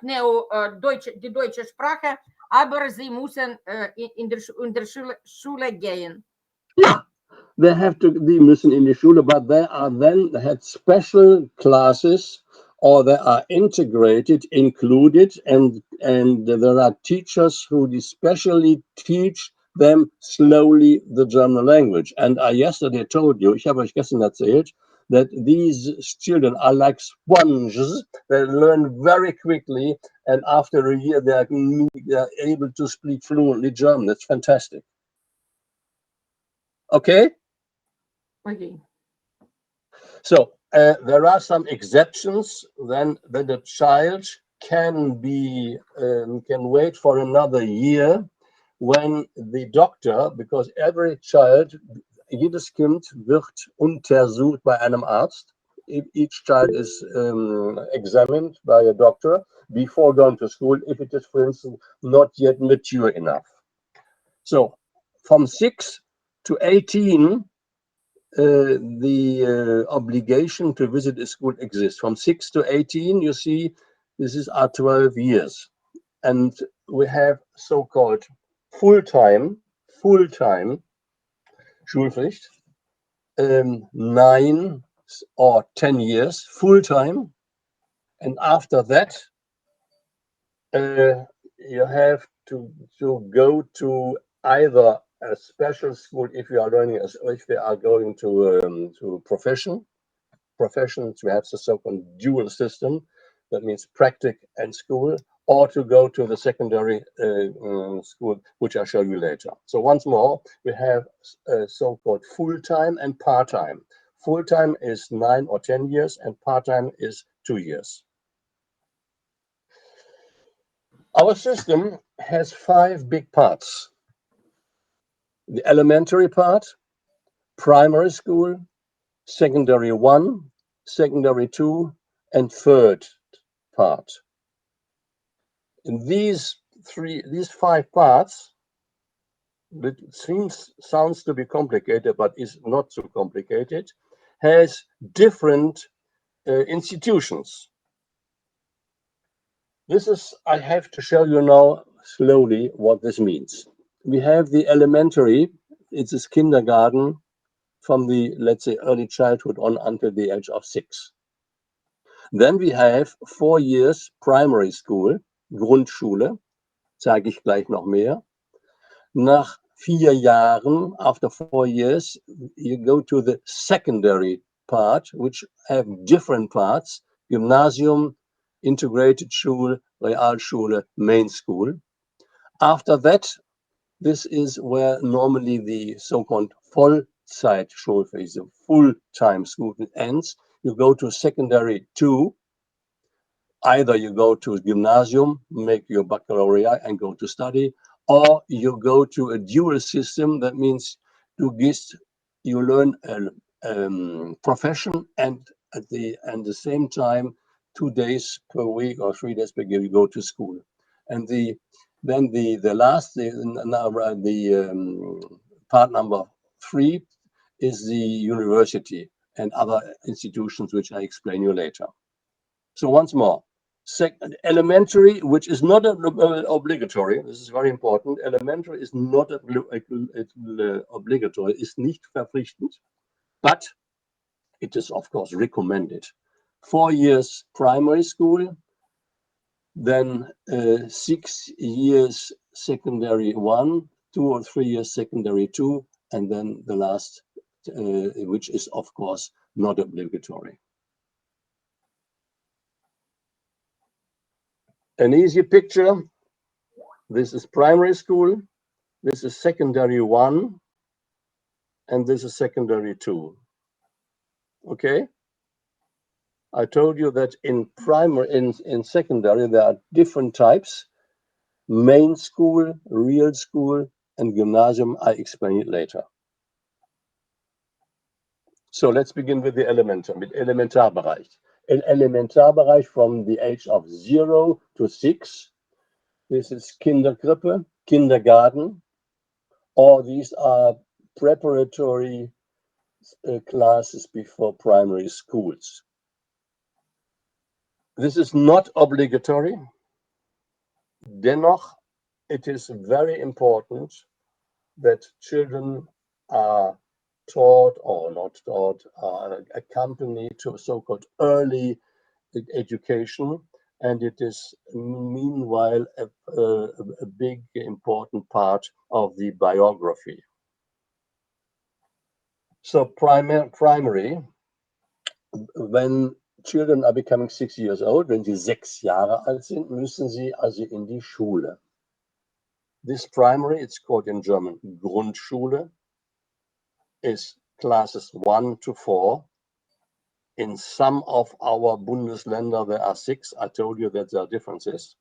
know die Deutsche Sprache, aber sie müssen in der Schule gehen. Yeah, they müssen in die Schule, but they had special classes, or they are included, and there are teachers who especially teach them slowly the German language. And I yesterday told you, ich habe euch gestern erzählt, that these children are like sponges. They learn very quickly, and after a year they are able to speak fluently German. That's fantastic. Okay. Okay. So there are some exceptions. Then the child can wait for another year when the doctor, because every child, jedes Kind wird untersucht bei einem Arzt. Each child is examined by a doctor before going to school if it is, for instance, not yet mature enough. So from 6 to 18, the obligation to visit a school exists. From 6 to 18, you see, this are 12 years. And we have so-called full-time Schulpflicht, 9 or 10 years full-time. And after that, you have to go to either a special school if you are learning, if they are going to professions. We have the so-called dual system. That means practice and school, or to go to the secondary school, which I'll show you later. So once more, we have so-called full-time and part-time. Full-time is 9 or 10 years, and part-time is 2 years. Our system has 5 big parts. The elementary part, primary school, secondary 1, secondary 2, and third part. In these 5 parts, it sounds to be complicated, but is not so complicated, has different institutions. I have to show you now slowly what this means. We have the elementary, it's a kindergarten from the, let's say, early childhood on until the age of 6. Then we have 4 years primary school, Grundschule, Sage ich gleich noch mehr. Nach 4 Jahren, after 4 years, you go to the secondary part, which have different parts: Gymnasium, integrated Schule, Realschule, main school. After that, this is where normally the so-called Vollzeitschulphase, the full-time school ends. You go to secondary 2. Either you go to Gymnasium, make your baccalaureate and go to study, or you go to a dual system. That means you learn a profession, and at the same time, 2 days per week or 3 days per year, you go to school. And the part number 3 is the university and other institutions, which I explain you later. So once more, elementary, which is not obligatory. This is very important. Elementary is not obligatory, ist nicht verpflichtend, but it is of course recommended. 4 years primary school, then 6 years secondary 1, 2 or 3 years secondary 2, and then the last, which is of course not obligatory. An easy picture. This is primary school, this is secondary 1, and this is secondary 2. Okay? I told you that in secondary there are different types: main school, real school, and gymnasium. I explain it later. So let's begin with the mit Elementarbereich. In Elementarbereich from the age of 0 to 6, this is Kinderkrippe, kindergarten, or these are preparatory classes before primary schools. This is not obligatory. Dennoch, it is very important that children are taught or not taught, accompanied to so-called early education, and it is meanwhile a big important part of the biography. So primary, when children are becoming 6 years old, wenn sie 6 Jahre alt sind, müssen sie also in die Schule. This primary, it's called in German Grundschule, is classes 1 to 4. In some of our Bundesländer, there are 6. I told you that there are differences.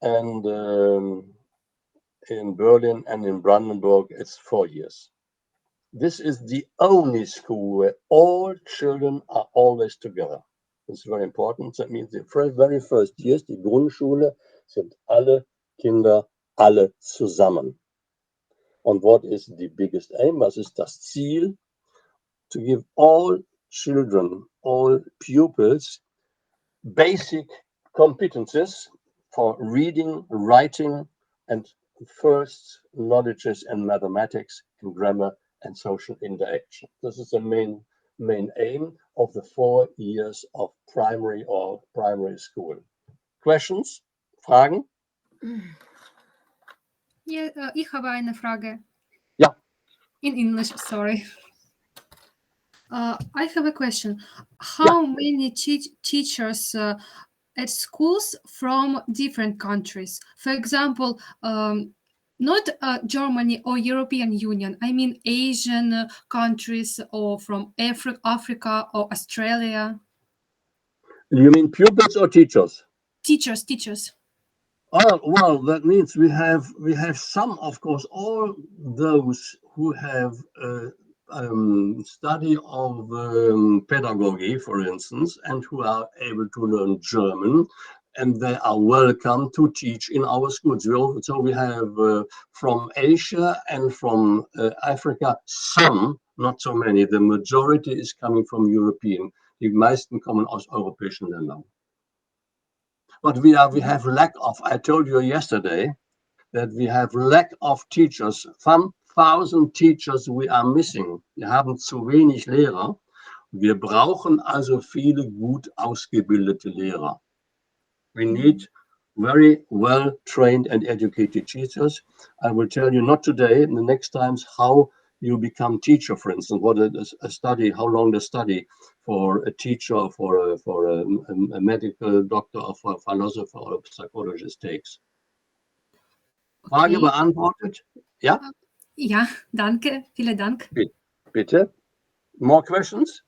And in Berlin and in Brandenburg, it's 4 years. This is the only school where all children are always together. It's very important. That means the very first years, die Grundschule, sind alle Kinder alle zusammen. And what is the biggest aim? Was ist das Ziel? To give all children, all pupils, basic competences for reading, writing, and first knowledges in mathematics, in grammar, and social interaction. This is the main aim of the 4 years of primary or primary school. Questions? Fragen? Yeah, ich habe eine Frage. Ja. In English, sorry. I have a question. How many teachers at schools from different countries? For example, not Germany or European Union. I mean Asian countries or from Africa or Australia. You mean pupils or teachers? Teachers. Oh, well, that means we have some, of course, all those who have study of pedagogy, for instance, and who are able to learn German, and they are welcome to teach in our schools. So we have from Asia and from Africa, some, not so many. The majority is coming from European. Die meisten kommen aus europäischen Ländern. But we have lack of, I told you yesterday, that we have lack of teachers. 5,000 teachers we are missing. Wir haben zu wenig Lehrer. Wir brauchen also viele gut ausgebildete Lehrer. We need very well trained and educated teachers. I will tell you not today, in the next times, how you become teacher, for instance, what a study, how long the study for a teacher, for a medical doctor, or for a philosopher or a psychologist takes. Frage Okay. beantwortet? Ja, Ja, danke. Vielen Dank. bitte. More questions?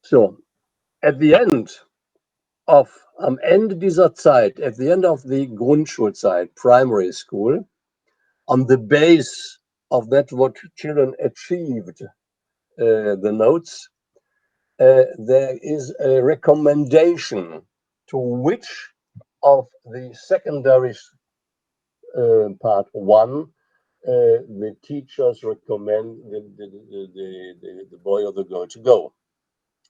So, at the end am Ende dieser Zeit, at the end of the Grundschulzeit, primary school, on the base of that what children achieved, the notes, there is a recommendation to which of the secondary part one the teachers recommend the boy or the girl to go.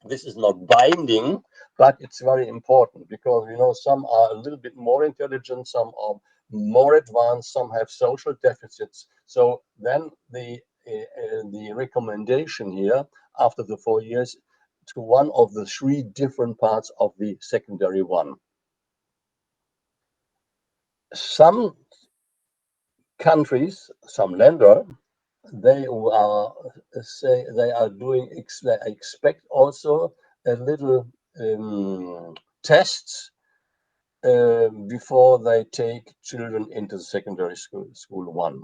This is not binding, but it's very important because some are a little bit more intelligent, some are more advanced, some have social deficits. So then the recommendation here after the 4 years to one of the three different parts of the secondary one. Some countries, some Länder, they are doing. They expect also a little tests before they take children into the secondary school one.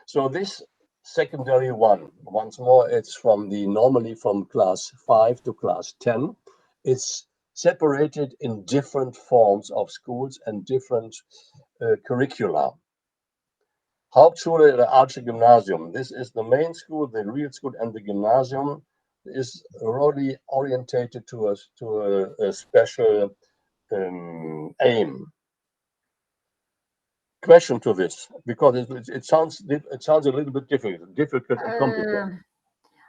So this secondary one, once more, it's normally from class 5 to class 10. It's separated in different forms of schools and different curricula. Hauptschule, the Arche Gymnasium. This is the main school, the real school, and the gymnasium is really orientated to a special aim. Question to this, because it sounds a little bit difficult and complicated.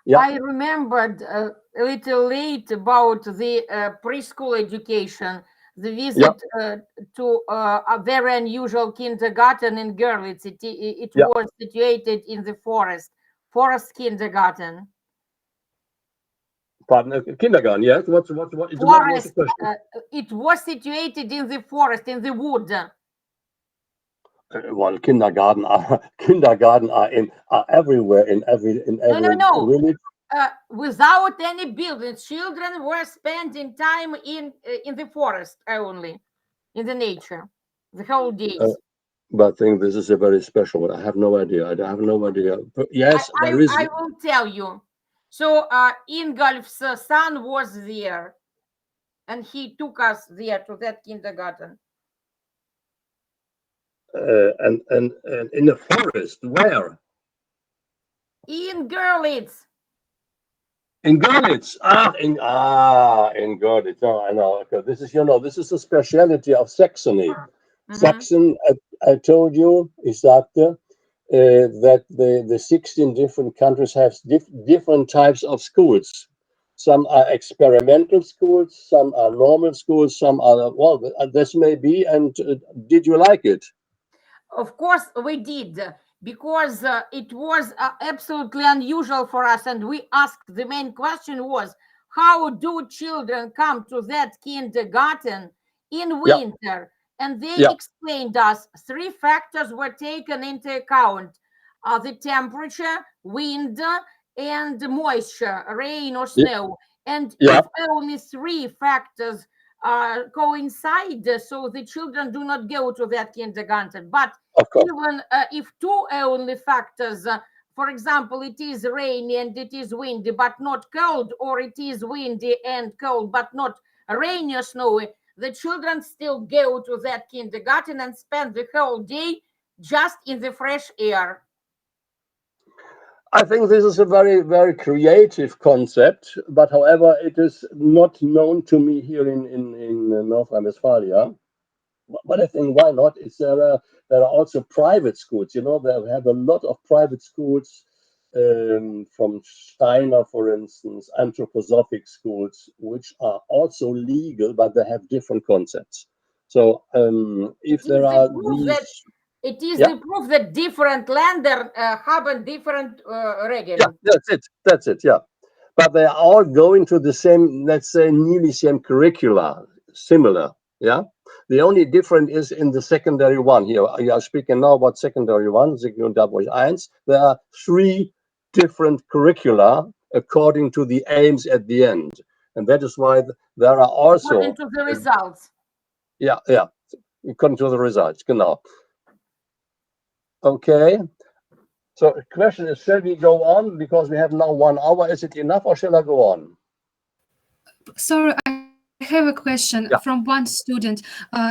Yeah. I remembered a little late about the preschool education, the visit to a very unusual kindergarten in Görlitz. It was situated in the forest kindergarten. Pardon, kindergarten, yes. What was the question? It was situated in the forest, in the wood. Well, kindergarten are everywhere in every No. village. Without any buildings, children were spending time in the forest only, in the nature, the whole days. But I think this is a very special one. I have no idea. I have no idea. But yes, there is. I will tell you. So Ingolf's son was there, and he took us there to that kindergarten. And in the forest, where? In Görlitz. In Görlitz. In Görlitz. Oh, I know. Okay. This is a speciality of Saxony. Saxon, I told you, ich sagte, that the 16 different countries have different types of schools. Some are experimental schools, some are normal schools, some are, well, this may be. And did you like it? Of course we did, because it was absolutely unusual for us, and we asked, the main question was, how do children come to that kindergarten in winter? And they explained us 3 factors were taken into account: the temperature, wind, and moisture, rain or snow. And if only 3 factors coincide, so the children do not go to that kindergarten. But even if 2 only factors, for example, it is rainy and it is windy but not cold, or it is windy and cold but not rainy or snowy, the children still go to that kindergarten and spend the whole day just in the fresh air. I think this is a very, very creative concept, but however, it is not known to me here in North Rhine-Westphalia. But I think, why not? There are also private schools. They have a lot of private schools, from Steiner, for instance, anthroposophic schools, which are also legal, but they have different concepts. So if there are these. It is the proof that different Länder have a different regeln. Yeah, that's it. Yeah, but they are all going to the same, let's say, nearly same curricula, similar. Yeah. The only difference is in the secondary one. Here, you are speaking now about secondary one, Sekundarbruch 1. There are 3 different curricula according to the aims at the end. And that is why there are also. According to the results. Yeah, yeah. According to the results, genau. Okay. So the question is, shall we go on? Because we have now 1 hour. Is it enough or shall I go on? Sorry, I have a question from one student.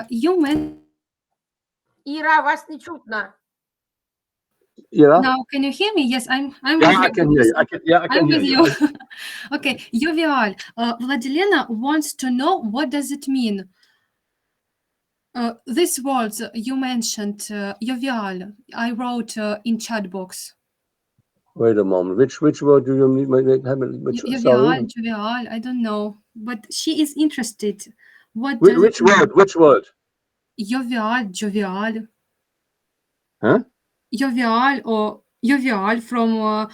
You mentioned. Ира, вас не чутно. Ira? Now, can you hear me? Yes, I'm Yeah, I can hear you. I can hear you. Okay, jovial. Vladilena wants to know, what does it mean? These words you mentioned, jovial, I wrote in chat box. Wait a moment. Which word do you mean? Sorry. Jovial, I don't know, but she is interested. What Which does it mean? word? Which word? Jovial. Huh? Jovial or jovial from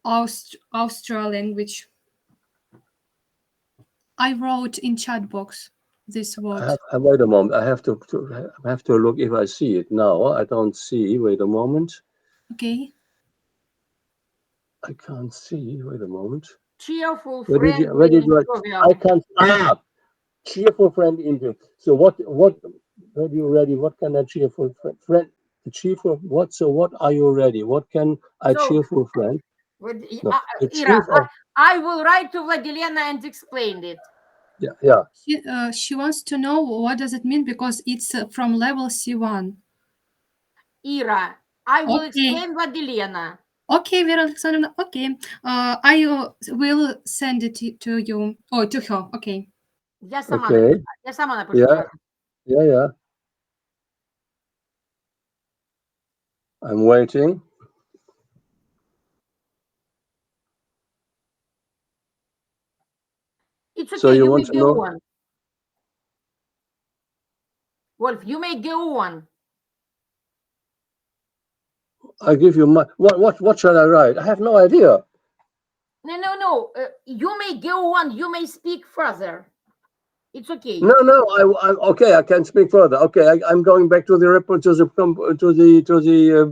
Austral language. I wrote in chat box this word. Wait a moment. I have to look if I see it now. I don't see. Wait a moment. Okay. I can't see. Wait a moment. Cheerful, Where did friendly, you? jovial. I can't. Cheerful friend into. So what? Are you ready? What can a cheerful friend? Cheerful. What? So what are you ready? What can a cheerful friend? No, Ira, I will write to Vladilena and explain it. Yeah. She wants to know what does it mean because it's from level C1. Ira, I will explain Vladilena. Okay, Vera Alexandrovna, okay. I will send it to you. Oh, to her, okay. Я сама напишу. Yeah. I'm waiting. It's okay. So you want to know? On. Wolf, you may go on. I give you my what shall I write? I have no idea. No. You may go on. You may speak further. It's okay. No. I'm okay. I can speak further. Okay, I'm going back to the report to the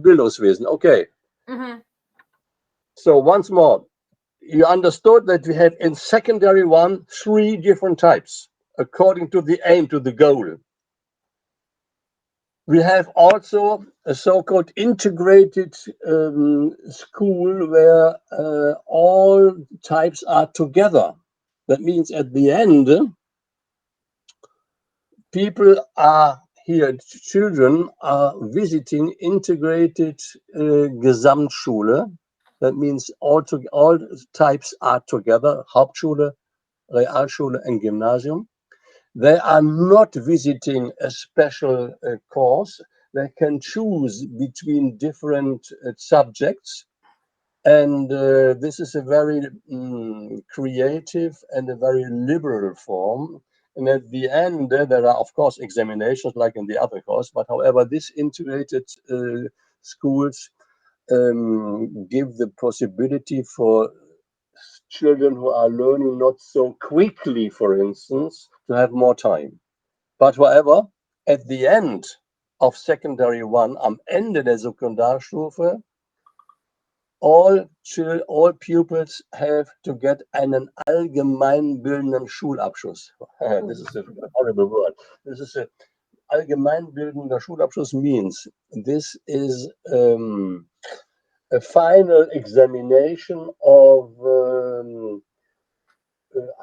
Bildungswesen. Okay. Mm-hmm. So once more, you understood that we have in secondary 1 3 different types according to the aim, to the goal. We have also a so-called integrated school where all types are together. That means at the end, people are here, children are visiting integrated Gesamtschule. That means all types are together, Hauptschule, Realschule, and Gymnasium. They are not visiting a special course. They can choose between different subjects. And this is a very creative and a very liberal form. And at the end, there are, of course, examinations like in the other course. But however, this integrated schools give the possibility for children who are learning not so quickly, for instance, to have more time. But however, at the end of secondary 1, am Ende der Sekundarstufe, all pupils have to get einen allgemeinbildenden Schulabschluss. This is a horrible word. This is a allgemeinbildender Schulabschluss means this is a final examination of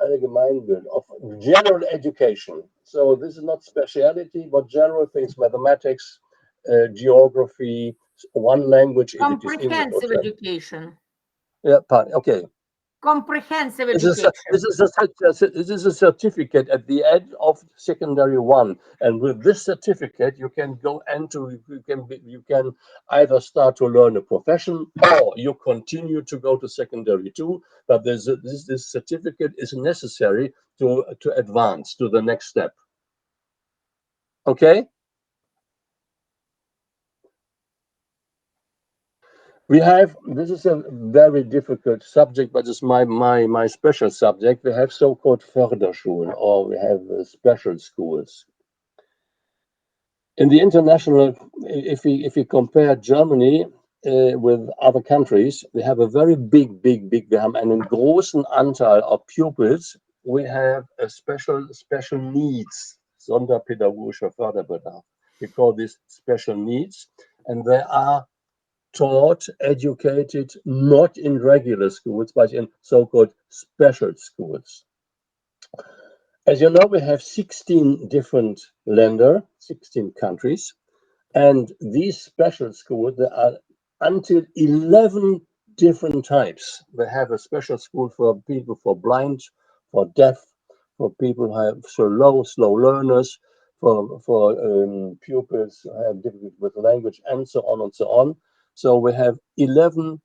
allgemeinbild, of general education. So this is not speciality, but general things, mathematics, geography, one language. Comprehensive education. Yeah, okay. Comprehensive education. This is a certificate at the end of secondary 1, and with this certificate, you can go into you can either start to learn a profession or you continue to go to secondary 2. But this certificate is necessary to advance to the next step. Okay. We have, this is a very difficult subject, but it's my special subject. We have so-called Förderschulen, or we have special schools. In the international, if we compare Germany with other countries, we have a very big, wir haben einen großen Anteil of pupils. We have a special needs, sonderpädagogischer Förderbedarf. We call this special needs, and they are taught, educated, not in regular schools, but in so-called special schools. As you know, we have 16 different Länder, 16 countries, and these special schools, there are until 11 different types. They have a special school for people for blind, for deaf, for people who have slow learners, for pupils who have difficulty with language, and so on and so on. So we have 11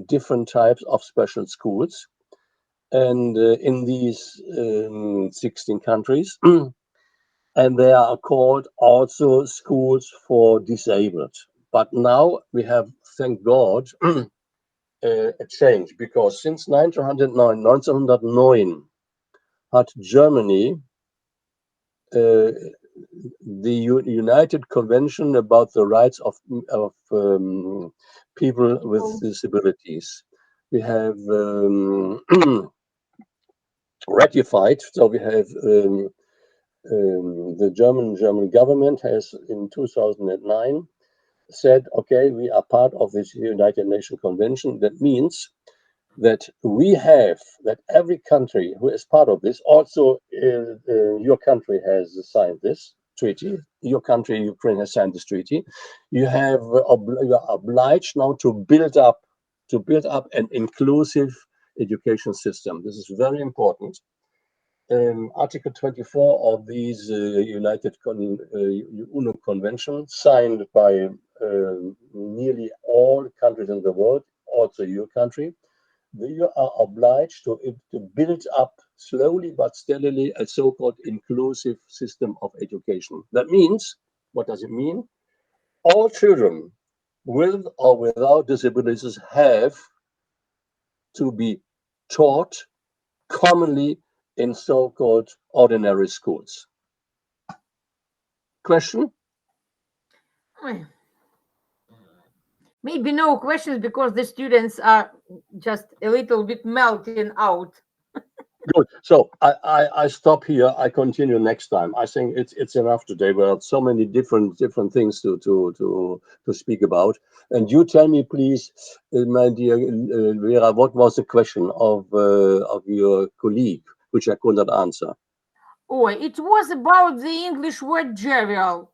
different types of special schools, and in these 16 countries, and they are called also schools for disabled. But now we have, thank God, a change, because since 1909 had Germany the United Convention about the rights of people with disabilities. We have ratified, so we have the German government has in 2009 said, okay, we are part of this United Nations Convention. That means that we have, that every country who is part of this, also your country has signed this treaty, your country, Ukraine, has signed this treaty. You are obliged now to build up an inclusive education system. This is very important. Article 24 of these United UNO Convention, signed by nearly all countries in the world, also your country. We are obliged to build up slowly but steadily a so-called inclusive system of education. That means, what does it mean? All children with or without disabilities have to be taught commonly in so-called ordinary schools. Question? Maybe no questions, because the students are just a little bit melting out. Good. So I stop here. I continue next time. I think it's enough today. We have so many different things to speak about. And you tell me, please, my dear Vera, what was the question of your colleague, which I could not answer? Oh, it was about the English word jovial.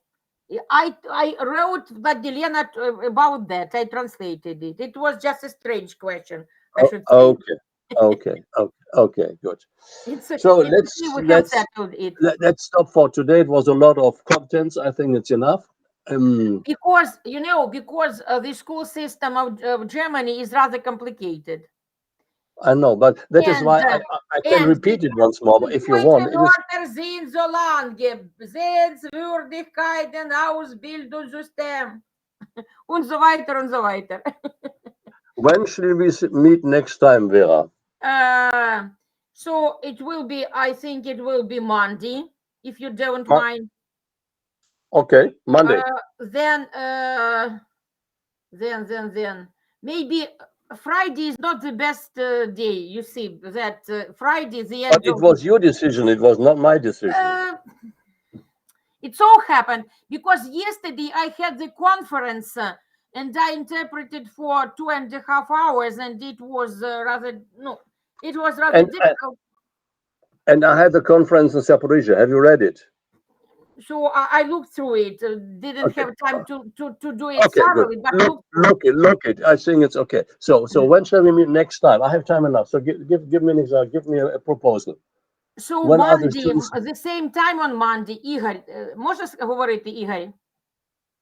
I wrote Vladilena about that. I translated it. It was just a strange question, I should say. Okay, good. It's So we have settled it. Let's stop for today. It was a lot of contents. I think it's enough. Because the school system of Germany is rather complicated. I know, but that is why I can repeat it once more. But if you want, it is. Sehenswürdigkeiten, Ausbildungssystem und so weiter und so weiter. When shall we meet next time, Vera? So it will be, I think it will be Monday, if you don't mind. Okay, Monday. Then maybe Friday is not the best day. You see that Friday is the end. But it was your decision. It was not my decision. It so happened because yesterday I had the conference and I interpreted for 2.5 hours, and it was rather difficult. And I had the conference in Zaporizhia. Have you read it? So I looked through it. Didn't have time to do it thoroughly, but look it. I think it's okay. So when shall we meet next time? I have time enough. So give me an example. Give me a proposal. So when Monday, the same time on Monday, Ігор, можеш говорити, Ігор?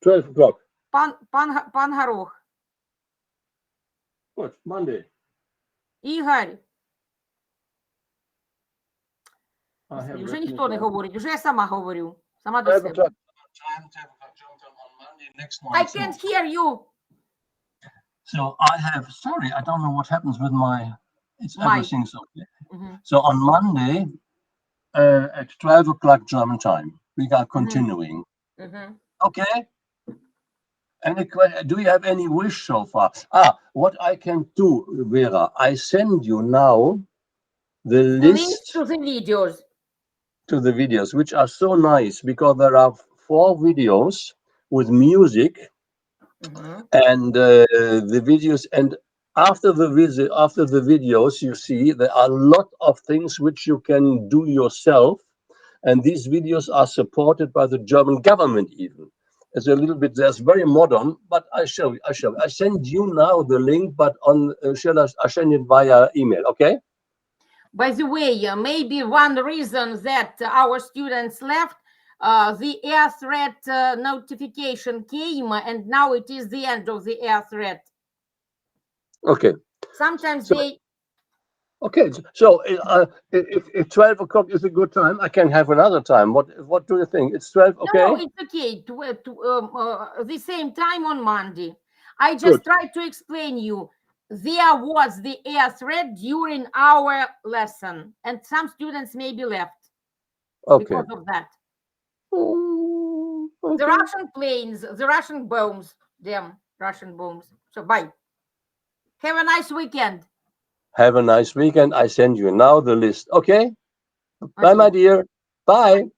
12 o'clock. Пан Горох. What? Monday. Ігор. Вже ніхто не говорить, вже я сама говорю. Сама до себе. I can't hear you. So I have, sorry, I don't know what happens with my, it's Mic. everything's okay. Mhm. So on Monday at 12 o'clock German time, we are continuing. Mhm. Okay? Do you have any wish so far? What I can do, Vera, I send you now the The links list to the videos. to the videos, which are so nice because there are 4 videos with music Mhm. and the videos. And after the visit, after the videos, you see there are a lot of things which you can do yourself. And these videos are supported by the German government even. It's a little bit, that's very modern, but I show you, I send you now the link, but on, I send it via email, okay? By the way, maybe one reason that our students left, the air threat notification came, and now it is the end of the air threat. Okay. Sometimes So, they. okay. So if 12 o'clock is a good time, I can have another time. What do you think? It's 12, okay? No, it's okay. The same time on Monday. I Good. just tried to explain you. There was the air threat during our lesson, and some students maybe left Okay. because of that. Okay. The Russian planes, the Russian bombs, them Russian bombs. So bye. Have a nice weekend. Have a nice weekend. I send you now the list. Okay. Bye, Okay. my dear. Bye.